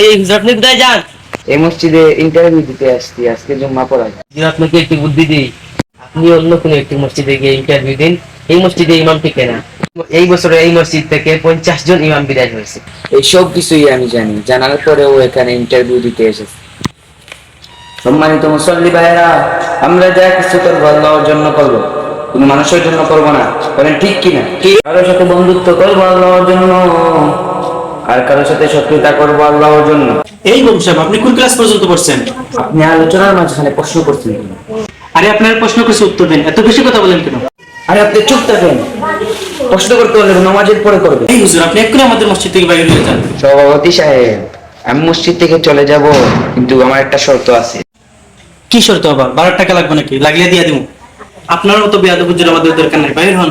এই হুজুর, আপনি কোথায় যান? এই মসজিদে ইন্টারভিউ দিতে আসছি, আজকে জুম্মা পড়াই। হুজুর, আপনাকে একটি বুদ্ধি দিই। আপনি অন্য কোনো একটি মসজিদে গিয়ে ইন্টারভিউ দিন। এই মসজিদে ইমাম টিকে না। এই বছরে এই মসজিদ থেকে 50 জন ইমাম বিদায় হয়েছে। এই সব কিছুই আমি জানি, জানার পরেও এখানে ইন্টারভিউ দিতে এসেছি। সম্মানিত মুসল্লি ভাইয়েরা, আমরা যা কিছু করবো আল্লাহর জন্য করবো, কোনো মানুষের জন্য করবো না। বলেন ঠিক কিনা? কারোর সাথে বন্ধুত্ব করবো আল্লাহর জন্য, আর কারোর সাথে শত্রুতা করবো আল্লাহর জন্য। এই বলুন সাহেব, আপনি কোন ক্লাস পর্যন্ত পড়ছেন? আপনি আলোচনার মাঝখানে প্রশ্ন করছেন কেন? আরে আপনার প্রশ্ন করছে উত্তর দেন, এত বেশি কথা বলেন কেন? আরে আপনি চুপ থাকেন। প্রশ্ন করতে হলে নামাজের পরে করবে। এই হুজুর, আপনি এক্ষুনি আমাদের মসজিদ থেকে বাইরে হয়ে যান। সভাপতি সাহেব, আমি মসজিদ থেকে চলে যাব, কিন্তু আমার একটা শর্ত আছে। কি শর্ত আবার? 12 টাকা লাগবে নাকি? লাগলে দিয়ে দিব। আপনার মতো বেয়াদব হুজুর আমাদের দরকার নাই, বাইরে হন।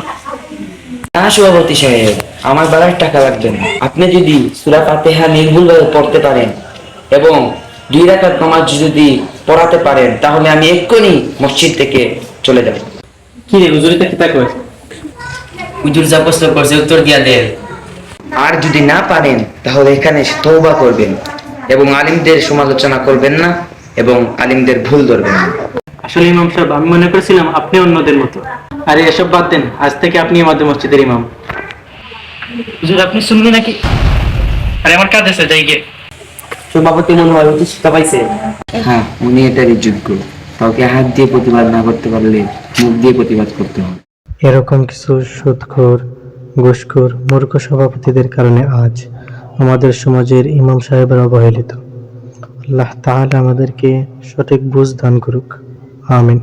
না সভাপতি সাহেব, আমার 12 টাকা লাগবে না। আপনি যদি সূরা ফাতিহা নির্ভুলভাবে পড়তে পারেন এবং 2 রাকাত নামাজ যদি পড়াতে পারেন, তাহলে আমি এক্ষুনি মসজিদ থেকে চলে যাব। কি রে হুজুর, এটা কি তা কয়? হুজুর যা প্রশ্ন করছে উত্তর দিয়া দেন। আর যদি না পারেন, তাহলে এখানে তওবা করবেন এবং আলিমদের সমালোচনা করবেন না এবং আলিমদের ভুল ধরবেন না। আসলে ইমাম সাহেব, আমি মনে করেছিলাম আপনি অন্যদের মতো। আরে এসব বাদ দেন, আজ থেকে আপনি আমাদের মসজিদের ইমাম। হুজুর, আপনি শুনবেন নাকি? আরে আমার কাজ আছে, যাই গিয়ে। সভাপতি মনে হয় অতি শিক্ষা পাইছে। হ্যাঁ, উনি এটারই যোগ্য। কাউকে হাত দিয়ে প্রতিবাদ না করতে পারলে মুখ দিয়ে প্রতিবাদ করতে হবে। এরকম কিছু সুদখোর, ঘুষখোর, মূর্খ সভাপতিদের কারণে আজ আমাদের সমাজের ইমাম সাহেবরা অবহেলিত। আল্লাহ তাআলা আমাদেরকে সঠিক বুঝ দান করুক। আমিন।